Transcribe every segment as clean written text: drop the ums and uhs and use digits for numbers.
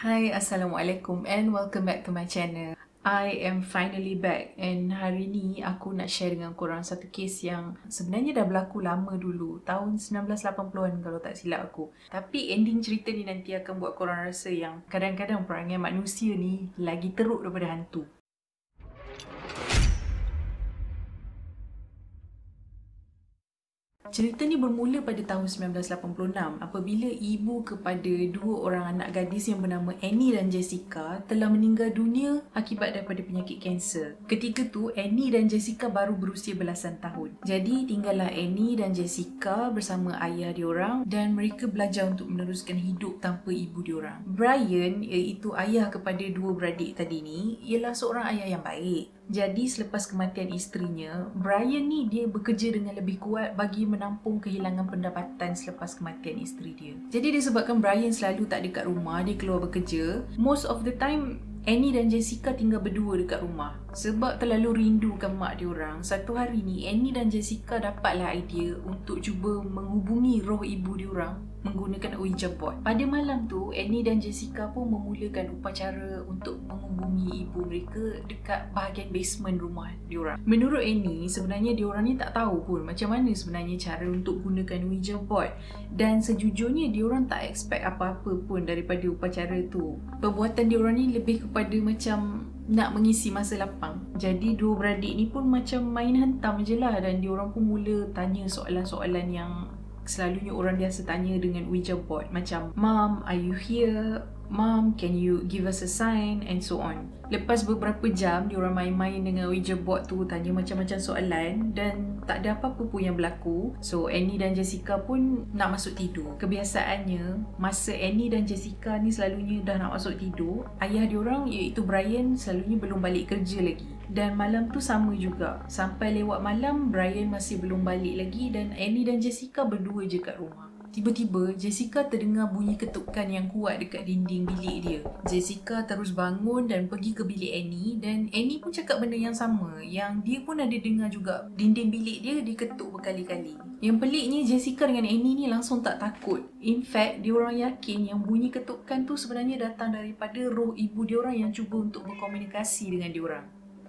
Hi, Assalamualaikum and welcome back to my channel. I am finally back and hari ni aku nak share dengan korang satu kes yang sebenarnya dah berlaku lama dulu, tahun 1980-an kalau tak silap aku. Tapi ending cerita ni nanti akan buat korang rasa yang kadang-kadang perangai manusia ni lagi teruk daripada hantu. Cerita ni bermula pada tahun 1986 apabila ibu kepada dua orang anak gadis yang bernama Annie dan Jessica telah meninggal dunia akibat daripada penyakit kanser. Ketika tu Annie dan Jessica baru berusia belasan tahun. Jadi tinggallah Annie dan Jessica bersama ayah diorang dan mereka belajar untuk meneruskan hidup tanpa ibu diorang. Brian, iaitu ayah kepada dua beradik tadi ni, ialah seorang ayah yang baik. Jadi selepas kematian isterinya, Brian ni dia bekerja dengan lebih kuat bagi menampung kehilangan pendapatan selepas kematian isteri dia. Jadi disebabkan Brian selalu tak dekat rumah, dia keluar bekerja, most of the time Annie dan Jessica tinggal berdua dekat rumah. Sebab terlalu rindukan mak diorang, satu hari ni Annie dan Jessica dapatlah idea untuk cuba menghubungi roh ibu diorang menggunakan Ouija board. Pada malam tu, Annie dan Jessica pun memulakan upacara untuk menghubungi ibu mereka dekat bahagian basement rumah diorang. Menurut Annie, sebenarnya diorang ni tak tahu pun macam mana sebenarnya cara untuk gunakan Ouija board. Dan sejujurnya diorang tak expect apa-apa pun daripada upacara tu. Perbuatan diorang ni lebih kepada macam nak mengisi masa lapang. Jadi dua beradik ni pun macam main hentam je lah, dan diorang pun mula tanya soalan-soalan yang selalunya orang biasa tanya dengan Ouija board, macam Mom, are you here? Mom, can you give us a sign? And so on. Lepas beberapa jam diorang main-main dengan Ouija board tu, tanya macam-macam soalan dan tak ada apa-apa pun yang berlaku. So Annie dan Jessica pun nak masuk tidur. Kebiasaannya masa Annie dan Jessica ni selalunya dah nak masuk tidur, ayah diorang iaitu Brian selalunya belum balik kerja lagi. Dan malam tu sama juga. Sampai lewat malam Brian masih belum balik lagi dan Annie dan Jessica berdua je kat rumah. Tiba-tiba Jessica terdengar bunyi ketukan yang kuat dekat dinding bilik dia. Jessica terus bangun dan pergi ke bilik Annie, dan Annie pun cakap benda yang sama, yang dia pun ada dengar juga dinding bilik dia diketuk berkali-kali. Yang peliknya Jessica dengan Annie ni langsung tak takut. In fact, diorang yakin yang bunyi ketukan tu sebenarnya datang daripada roh ibu diorang yang cuba untuk berkomunikasi dengan diorang.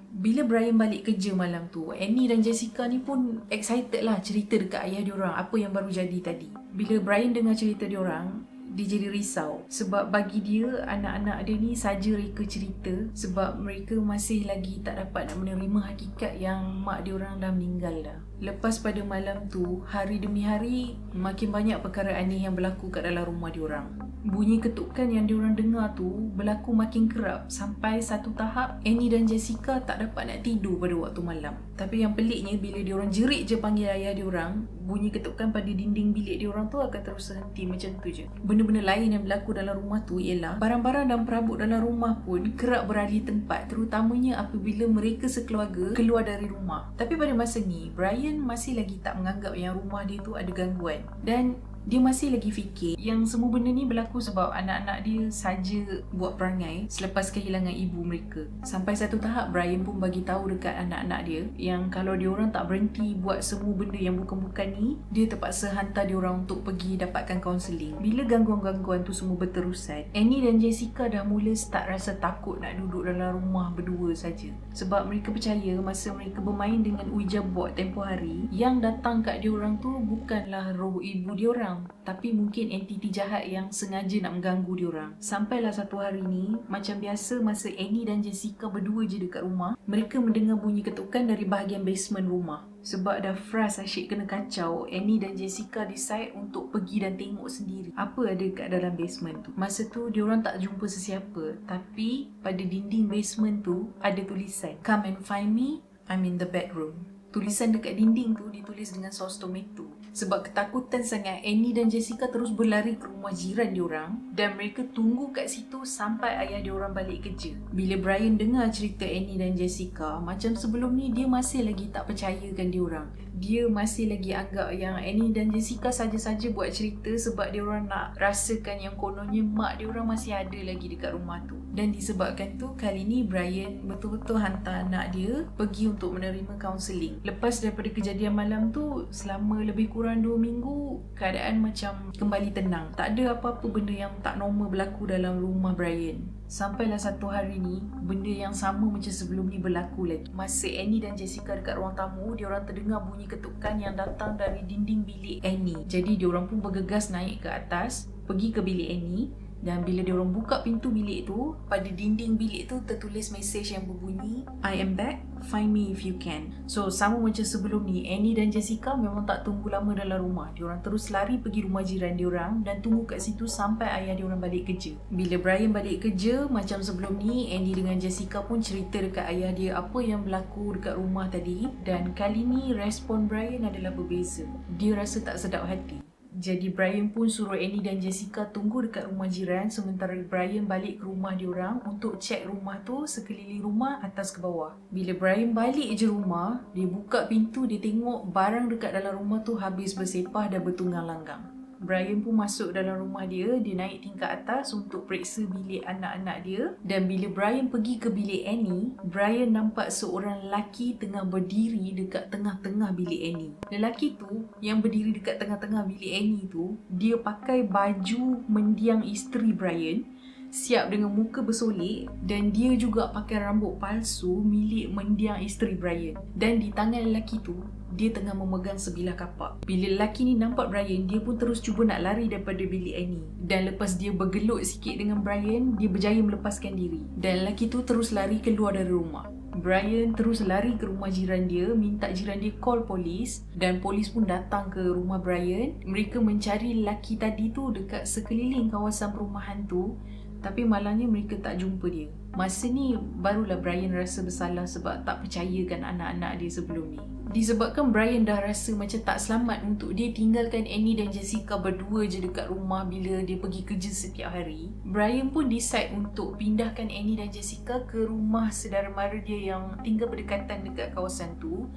Bila Brian balik kerja malam tu, Annie dan Jessica ni pun excited lah cerita dekat ayah diorang apa yang baru jadi tadi. Bila Brian dengar cerita diorang, dia jadi risau sebab bagi dia anak-anak dia ni saja reka cerita sebab mereka masih lagi tak dapat nak menerima hakikat yang mak diorang dah meninggal dah. Lepas pada malam tu, hari demi hari makin banyak perkara aneh yang berlaku kat dalam rumah diorang. Bunyi ketukan yang diorang dengar tu berlaku makin kerap sampai satu tahap Annie dan Jessica tak dapat nak tidur pada waktu malam. Tapi yang peliknya bila diorang jerit je panggil ayah diorang, bunyi ketukan pada dinding bilik diorang tu akan terus terhenti macam tu je. Benda-benda lain yang berlaku dalam rumah tu ialah barang-barang dan perabot dalam rumah pun kerap beralih tempat, terutamanya apabila mereka sekeluarga keluar dari rumah. Tapi pada masa ni, Brian masih lagi tak menganggap yang rumah dia tu ada gangguan, dan dia masih lagi fikir yang semua benda ni berlaku sebab anak-anak dia saja buat perangai selepas kehilangan ibu mereka. Sampai satu tahap Brian pun bagi tahu dekat anak-anak dia yang kalau diorang tak berhenti buat semua benda yang bukan-bukan ni, dia terpaksa hantar diorang untuk pergi dapatkan kaunseling. Bila gangguan-gangguan tu semua berterusan, Annie dan Jessica dah mula start rasa takut nak duduk dalam rumah berdua saja. Sebab mereka percaya masa mereka bermain dengan Ouija board tempoh hari, yang datang kat diorang tu bukanlah roh ibu diorang, tapi mungkin entiti jahat yang sengaja nak mengganggu diorang. Sampailah satu hari ni, macam biasa masa Annie dan Jessica berdua je dekat rumah, mereka mendengar bunyi ketukan dari bahagian basement rumah. Sebab dah frust asyik kena kacau, Annie dan Jessica decide untuk pergi dan tengok sendiri apa ada kat dalam basement tu. Masa tu diorang tak jumpa sesiapa, tapi pada dinding basement tu ada tulisan, "Come and find me, I'm in the bedroom." Tulisan dekat dinding tu ditulis dengan saus tomato. Sebab ketakutan sangat, Annie dan Jessica terus berlari ke rumah jiran diorang dan mereka tunggu kat situ sampai ayah diorang balik kerja. Bila Brian dengar cerita Annie dan Jessica, macam sebelum ni dia masih lagi tak percayakan diorang. dia masih lagi anggap yang Annie dan Jessica saja-saja buat cerita sebab dia orang nak rasakan yang kononnya mak dia orang masih ada lagi dekat rumah tu. Dan disebabkan tu, kali ni Brian betul-betul hantar anak dia pergi untuk menerima kaunseling. Lepas daripada kejadian malam tu, selama lebih kurang 2 minggu, keadaan macam kembali tenang. Tak ada apa-apa benda yang tak normal berlaku dalam rumah Brian. Sampailah satu hari ni, benda yang sama macam sebelum ni berlaku lagi. Masa Annie dan Jessica dekat ruang tamu, dia orang terdengar bunyi ketukan yang datang dari dinding bilik Annie. Jadi dia orang pun bergegas naik ke atas, pergi ke bilik Annie. Dan bila dia orang buka pintu bilik tu, pada dinding bilik tu tertulis mesej yang berbunyi, I am back, find me if you can. So sama macam sebelum ni, Annie dan Jessica memang tak tunggu lama dalam rumah. Dia orang terus lari pergi rumah jiran dia orang dan tunggu kat situ sampai ayah dia orang balik kerja. Bila Brian balik kerja, macam sebelum ni, Annie dengan Jessica pun cerita dekat ayah dia apa yang berlaku dekat rumah tadi. Dan kali ni respon Brian adalah berbeza. Dia rasa tak sedap hati. Jadi Brian pun suruh Annie dan Jessica tunggu dekat rumah jiran sementara Brian balik ke rumah diorang untuk cek rumah tu sekeliling rumah atas ke bawah. Bila Brian balik je rumah, dia buka pintu, dia tengok barang dekat dalam rumah tu habis bersepah dan bertunggang langgang. Brian pun masuk dalam rumah dia naik tingkat atas untuk periksa bilik anak-anak dia. Dan bila Brian pergi ke bilik Annie, Brian nampak seorang lelaki tengah berdiri dekat tengah-tengah bilik Annie. Lelaki tu yang berdiri dekat tengah-tengah bilik Annie tu, dia pakai baju mendiang isteri Brian, siap dengan muka bersolek, dan dia juga pakai rambut palsu milik mendiang isteri Brian. Dan di tangan lelaki tu, dia tengah memegang sebilah kapak. Bila lelaki ni nampak Brian, dia pun terus cuba nak lari daripada bilik Annie. Dan lepas dia bergelut sikit dengan Brian, dia berjaya melepaskan diri. Dan lelaki tu terus lari keluar dari rumah. Brian terus lari ke rumah jiran dia, minta jiran dia call polis. Dan polis pun datang ke rumah Brian. Mereka mencari lelaki tadi tu dekat sekeliling kawasan perumahan tu, tapi malangnya mereka tak jumpa dia. Masa ni barulah Brian rasa bersalah sebab tak percayakan anak-anak dia sebelum ni. Disebabkan Brian dah rasa macam tak selamat untuk dia tinggalkan Annie dan Jessica berdua je dekat rumah bila dia pergi kerja setiap hari, Brian pun decide untuk pindahkan Annie dan Jessica ke rumah saudara mara dia yang tinggal berdekatan dekat kawasan tu.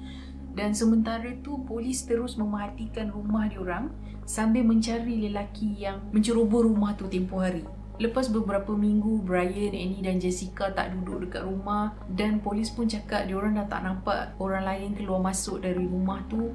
Dan sementara tu, polis terus memerhatikan rumah diorang sambil mencari lelaki yang menceroboh rumah tu tempoh hari. Lepas beberapa minggu, Brian, Annie dan Jessica tak duduk dekat rumah dan polis pun cakap diorang dah tak nampak orang lain keluar masuk dari rumah tu.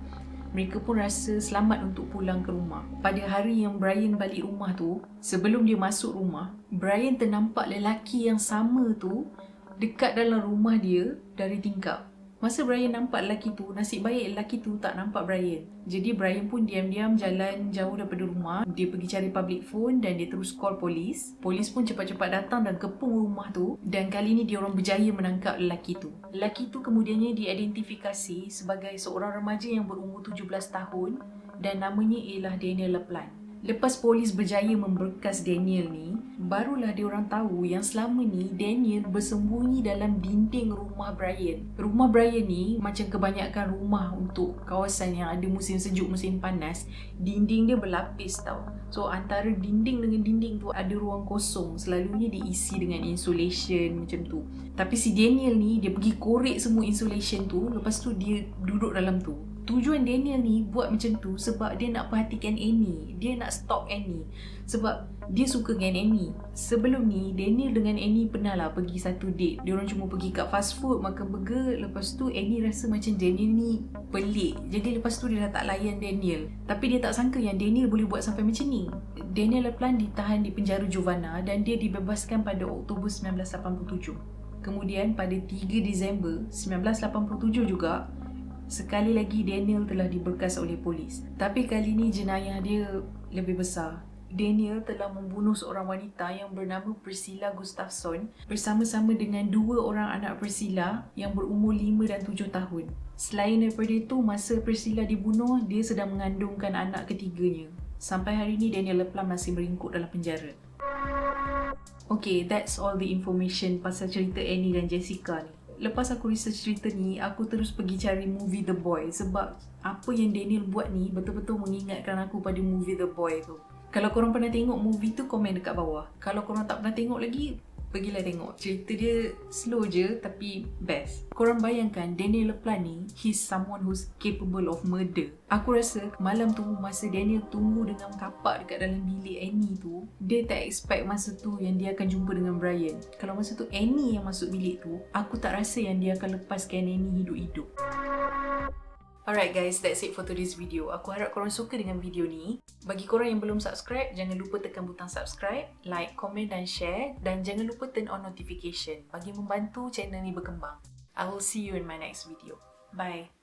Mereka pun rasa selamat untuk pulang ke rumah. Pada hari yang Brian balik rumah tu, sebelum dia masuk rumah, Brian ternampak lelaki yang sama tu dekat dalam rumah dia dari tingkap. Masa Brian nampak lelaki tu, nasib baik lelaki tu tak nampak Brian. Jadi Brian pun diam-diam jalan jauh daripada rumah. Dia pergi cari public phone dan dia terus call polis. Polis pun cepat-cepat datang dan kepung rumah tu. Dan kali ni dia orang berjaya menangkap lelaki tu. Lelaki tu kemudiannya diidentifikasi sebagai seorang remaja yang berumur 17 tahun dan namanya ialah Daniel LaPlante. Lepas polis berjaya memberkas Daniel ni, barulah diorang tahu yang selama ni Daniel bersembunyi dalam dinding rumah Brian. Rumah Brian ni macam kebanyakan rumah untuk kawasan yang ada musim sejuk, musim panas, dinding dia berlapis tau. So antara dinding dengan dinding tu ada ruang kosong, selalunya diisi dengan insulation macam tu. Tapi si Daniel ni, dia pergi korek semua insulation tu, lepas tu dia duduk dalam tu. Tujuan Daniel ni buat macam tu sebab dia nak perhatikan Annie. Dia nak stalk Annie sebab dia suka dengan Annie. Sebelum ni, Daniel dengan Annie pernah lah pergi satu date. Diorang cuma pergi kat fast food, makan burger. Lepas tu Annie rasa macam Daniel ni pelik. Jadi lepas tu dia dah tak layan Daniel. Tapi dia tak sangka yang Daniel boleh buat sampai macam ni. Daniel LaPlante ditahan di penjara Giovanna dan dia dibebaskan pada Oktober 1987. Kemudian pada 3 Disember 1987 juga, sekali lagi Daniel telah diberkas oleh polis. Tapi kali ni jenayah dia lebih besar. Daniel telah membunuh seorang wanita yang bernama Priscilla Gustafson bersama-sama dengan 2 orang anak Priscilla yang berumur 5 dan 7 tahun. Selain daripada itu, masa Priscilla dibunuh, dia sedang mengandungkan anak ketiganya. Sampai hari ni Daniel LaPlante masih meringkuk dalam penjara. Okay, that's all the information pasal cerita Annie dan Jessica ni. Lepas aku research cerita ni, aku terus pergi cari movie The Boy sebab apa yang Daniel buat ni betul-betul mengingatkan aku pada movie The Boy tu. Kalau korang pernah tengok movie tu, komen dekat bawah. Kalau korang tak pernah tengok lagi, Pergilah tengok. Cerita dia slow je tapi best. Korang bayangkan Daniel LaPlante ni, he's someone who's capable of murder. Aku rasa malam tu masa Daniel tunggu dengan kapak dekat dalam bilik Annie tu, dia tak expect masa tu yang dia akan jumpa dengan Brian. Kalau masa tu Annie yang masuk bilik tu, aku tak rasa yang dia akan lepaskan Annie hidup-hidup. Alright guys, that's it for today's video. Aku harap korang suka dengan video ni. Bagi korang yang belum subscribe, jangan lupa tekan butang subscribe, like, komen dan share. Dan jangan lupa turn on notification bagi membantu channel ni berkembang. I will see you in my next video. Bye.